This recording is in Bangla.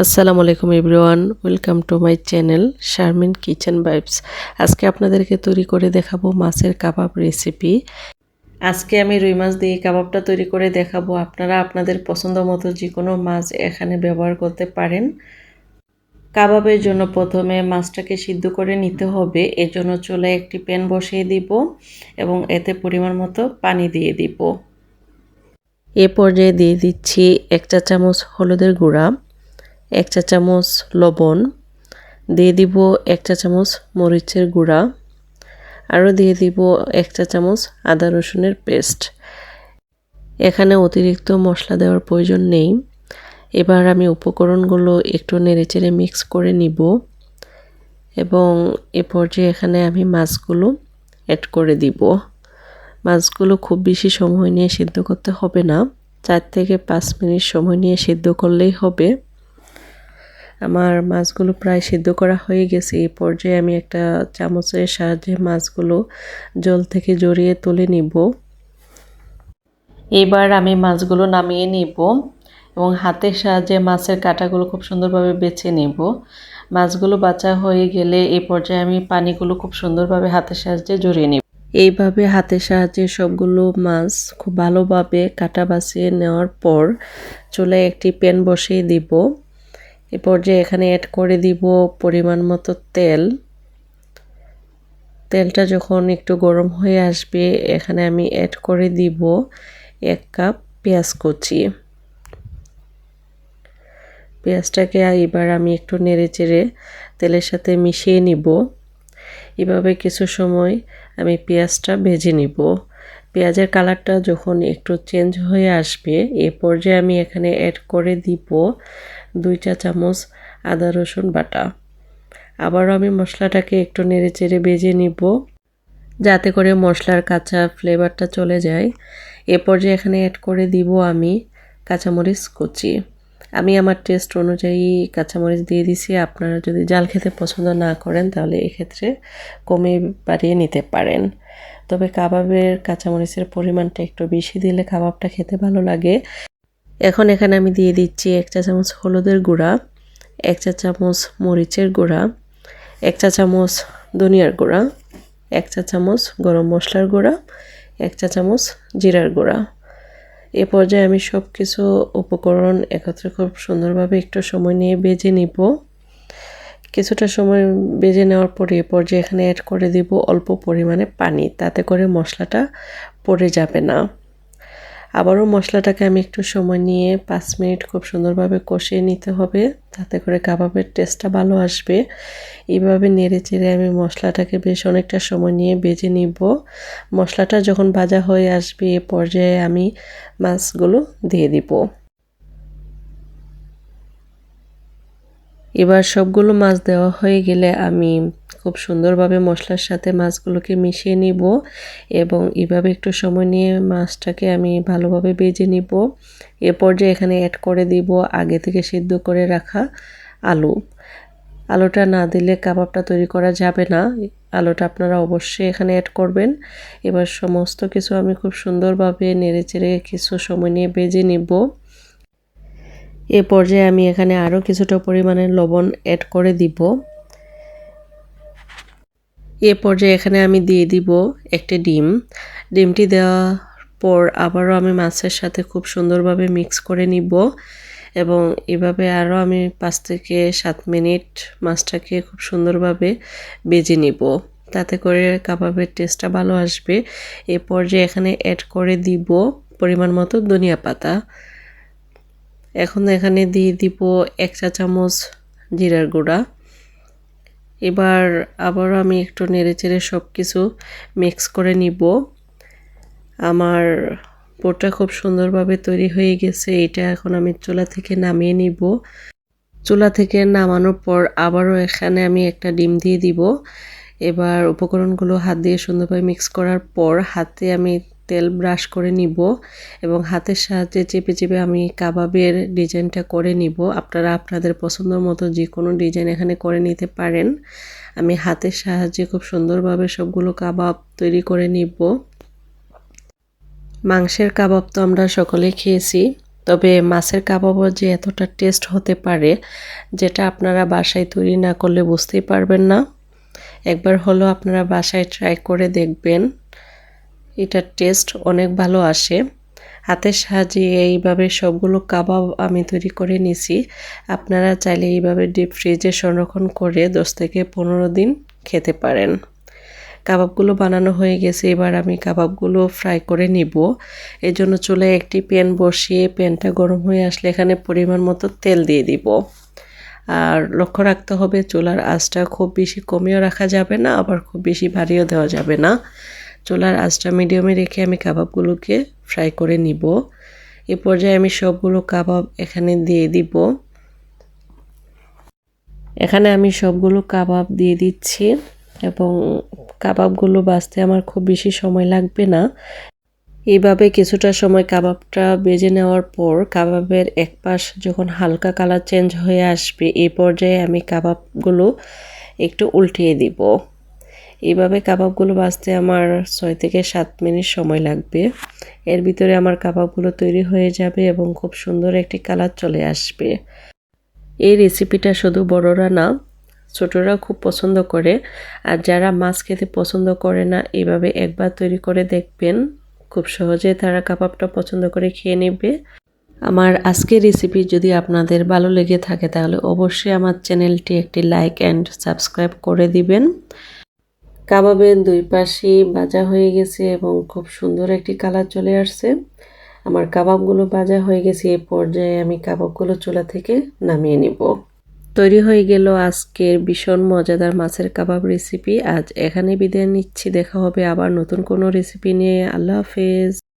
আসসালামু আলাইকুম everyone, welcome to my channel Sharmin kitchen vibes. আজকে আপনাদেরকে তৈরি করে দেখাবো মাছের কাবাব রেসিপি। আজকে আমি রুই মাছ দিয়ে কাবাবটা তৈরি করে দেখাবো। আপনারা আপনাদের পছন্দ মতো যে কোনো মাছ এখানে ব্যবহার করতে পারেন। কাবাবের জন্য প্রথমে মাছটাকে সিদ্ধ করে নিতে হবে। এর জন্য চুলায় একটি প্যান বসিয়ে দিব এবং এতে পরিমাণ মতো পানি দিয়ে দিব। এ পর্যায়ে দিয়ে দিচ্ছি 1 চা চামচ হলুদের গুঁড়া, 1 চা চামচ লবণ, দিয়ে দিব 1 চা চামচ মরিচের গুঁড়া, আরও দিয়ে দিব 1 চা চামচ আদা রসুনের পেস্ট। এখানে অতিরিক্ত মশলা দেওয়ার প্রয়োজন নেই। এবার আমি উপকরণগুলো একটু নেড়েচেড়ে মিক্স করে নিব এবং এ পর্যায়ে এখানে আমি মাছগুলো অ্যাড করে দিব। মাছগুলো খুব বেশি সময় নিয়ে সিদ্ধ করতে হবে না, 4 থেকে 5 মিনিট সময় নিয়ে সিদ্ধ করলেই হবে। আমার মাছগুলো প্রায় সিদ্ধ করা হয়ে গেছে। এই পর্যায়ে আমি একটা চামচের সাহায্যে মাছগুলো জল থেকে জড়িয়ে তুলে নিব। এবার আমি মাছগুলো নামিয়ে নিব এবং হাতের সাহায্যে মাছের কাঁটাগুলো খুব সুন্দরভাবে বেছে নেব। মাছগুলো বাছা হয়ে গেলে এই পর্যায়ে আমি পানিগুলো খুব সুন্দরভাবে হাতের সাহায্যে জড়িয়ে নিব। এইভাবে হাতের সাহায্যে সবগুলো মাছ খুব ভালোভাবে কাঁটা বাছিয়ে নেওয়ার পর চুলায় একটি প্যান বসিয়ে দিব। এ পর্যায়ে এখানে অ্যাড করে দিব পরিমাণ মতো তেল। তেলটা যখন একটু গরম হয়ে আসবে এখানে আমি অ্যাড করে দিব 1 কাপ পেঁয়াজ কুচি। পেঁয়াজটাকে এবার আমি একটু নেড়েচেড়ে তেলের সাথে মিশিয়ে নিব। এভাবে কিছু সময় আমি পেঁয়াজটা ভেজে নিব। পেঁয়াজের কালারটা যখন একটু চেঞ্জ হয়ে আসবে এ পর্যায়ে আমি এখানে অ্যাড করে দিব 2 চা চামচ আদা রসুন বাটা। আবারও আমি মশলাটাকে একটু নেড়েচেড়ে ভেজে নিব যাতে করে মশলার কাঁচা ফ্লেভারটা চলে যায়। এ পর্যায়ে এখানে অ্যাড করে দিব আমি কাঁচামরিচ কুচি। আমি আমার টেস্ট অনুযায়ী কাঁচামরিচ দিয়ে দিছি। আপনারা যদি ঝাল খেতে পছন্দ না করেন তাহলে এক্ষেত্রে কমে বাড়িয়ে নিতে পারেন। তবে কাবাবের কাঁচামরিচের পরিমাণটা একটু বেশি দিলে কাবাবটা খেতে ভালো লাগে। এখন এখানে আমি দিয়ে দিচ্ছি 1 চা চামচ হলুদের গুঁড়া, 1 চা চামচ মরিচের গুঁড়া, 1 চা চামচ ধনিয়ার গুঁড়া, 1 চা চামচ গরম মশলার গুঁড়া, 1 চা চামচ জিরার গুঁড়া। এ পর্যায়ে আমি সব কিছু উপকরণ একত্রে খুব সুন্দরভাবে একটু সময় নিয়ে ভেজে নিব। কিছুটা সময় ভেজে নেওয়ার পরে এ পর্যায়ে এখানে অ্যাড করে দিব অল্প পরিমাণে পানি, তাতে করে মশলাটা পড়ে যাবে না। আবারও মশলাটাকে আমি একটু সময় নিয়ে 5 মিনিট খুব সুন্দরভাবে কষিয়ে নিতে হবে, তাতে করে কাবাবের টেস্টটা ভালো আসবে। এইভাবে নেড়েচেড়ে আমি মশলাটাকে বেশ অনেকটা সময় নিয়ে ভেজে নিব। মশলাটা যখন ভাজা হয়ে আসবে এ পর্যায়ে আমি মাছগুলো দিয়ে দিব। এবার সবগুলো মাছ দেওয়া হয়ে গেলে আমি খুব সুন্দরভাবে মশলার সাথে মাছগুলোকে মিশিয়ে নিব এবং এভাবে একটু সময় নিয়ে মাছটাকে আমি ভালোভাবে ভেজে নিব। এ পর্যায়ে এখানে অ্যাড করে দিব আগে থেকে সিদ্ধ করে রাখা আলু। আলুটা না দিলে কাবাবটা তৈরি করা যাবে না। আলুটা আপনারা অবশ্যই এখানে অ্যাড করবেন। এবার সমস্ত কিছু আমি খুব সুন্দরভাবে নেড়েচেড়ে কিছু সময় নিয়ে ভেজে নিব। এ পর্যায়ে আমি এখানে আরও কিছুটা পরিমাণে লবণ অ্যাড করে দিব। এ পর্যায়ে এখানে আমি দিয়ে দিব একটা ডিম। ডিমটি দেওয়ার পর আবারও আমি মাছের সাথে খুব সুন্দরভাবে মিক্স করে নিব এবং এভাবে আরও আমি 5 থেকে 7 মিনিট মাছটাকে খুব সুন্দরভাবে ভেজে নিব, তাতে করে কাবাবের টেস্টটা ভালো আসবে। এ পর্যায়ে এখানে অ্যাড করে দিব পরিমাণ মতো ধনিয়া পাতা। এখন এখানে দিয়ে দিব 1 চা চামচ জিরার গুঁড়া। এবার আবারও আমি একটু নেড়েচেড়ে সব কিছু মিক্স করে নিব। আমার পোড়টা খুব সুন্দরভাবে তৈরি হয়ে গেছে। এটা এখন আমি চুলা থেকে নামিয়ে নিব। চুলা থেকে নামানোর পর আবারও এখানে আমি একটা ডিম দিয়ে দিব। এবার উপকরণগুলো হাত দিয়ে সুন্দরভাবে মিক্স করার পর হাতে আমি তেল ব্রাশ করে নিব এবং হাতের সাহায্যে চেপে চেপে আমি কাবাবের ডিজাইনটা করে নিব। আপনারা আপনাদের পছন্দ মতো যে কোনো ডিজাইন এখানে করে নিতে পারেন। আমি হাতের সাহায্যে খুব সুন্দরভাবে সবগুলো কাবাব তৈরি করে নিব। মাংসের কাবাব তো আমরা সকলেই খেয়েছি, তবে মাছের কাবাবও যে এতটা টেস্ট হতে পারে যেটা আপনারা বাসায় তৈরি না করলে বুঝতেই পারবেন না। একবার হলো আপনারা বাসায় ট্রাই করে দেখবেন, এটার টেস্ট অনেক ভালো আসে। হাতের সাহায্যে এইভাবে সবগুলো কাবাব আমি তৈরি করে নিছি। আপনারা চাইলে এইভাবে ডিপ ফ্রিজে সংরক্ষণ করে 10 থেকে 15 দিন খেতে পারেন। কাবাবগুলো বানানো হয়ে গেছে, এবার আমি কাবাবগুলো ফ্রাই করে নিব। এর জন্য চুলায় একটি প্যান বসিয়ে প্যানটা গরম হয়ে আসলে এখানে পরিমাণ মতো তেল দিয়ে দিব। আর লক্ষ্য রাখতে হবে চুলার আঁচটা খুব বেশি কমিয়েও রাখা যাবে না, আবার খুব বেশি ভারীও দেওয়া যাবে না। চুলার আঁচটা মিডিয়ামে রেখে আমি কাবাবগুলোকে ফ্রাই করে নিব। এ পর্যায়ে আমি সবগুলো কাবাব এখানে দিয়ে দিব। এখানে আমি সবগুলো কাবাব দিয়ে দিচ্ছি এবং কাবাবগুলো ভাজতে আমার খুব বেশি সময় লাগবে না। এইভাবে কিছুটা সময় কাবাবটা ভেজে নেওয়ার পর কাবাবের এক পাশ যখন হালকা কালার চেঞ্জ হয়ে আসবে এই পর্যায়ে আমি কাবাবগুলো একটু উল্টিয়ে দিব। এইভাবে কাবাবগুলো ভাজতে আমার 6 থেকে 7 মিনিট সময় লাগবে। এর ভিতরে আমার কাবাবগুলো তৈরি হয়ে যাবে এবং খুব সুন্দর একটি কালার চলে আসবে। এই রেসিপিটা শুধু বড়রা না, ছোটরা খুব পছন্দ করে। আর যারা মাছ খেতে পছন্দ করে না, এইভাবে একবার তৈরি করে দেখবেন, খুব সহজে তারা কাবাবটা পছন্দ করে খেয়ে নেবে। আমার আজকের রেসিপি যদি আপনাদের ভালো লেগে থাকে তাহলে অবশ্যই আমার চ্যানেলটি একটি লাইক অ্যান্ড সাবস্ক্রাইব করে দিবেন। কাবাবের দুই পাশেই ভাজা হয়ে গেছে এবং খুব সুন্দর একটি কালার চলে আসছে। আমার কাবাবগুলো ভাজা হয়ে গেছে, এই পর্যায়ে আমি কাবাবগুলো চুলা থেকে নামিয়ে নিব। তৈরি হয়ে গেল আজকের ভীষণ মজাদার মাছের কাবাব রেসিপি। আজ এখানে বিদায় নিচ্ছি, দেখা হবে আবার নতুন কোনো রেসিপি নিয়ে। আল্লাহ হাফেজ।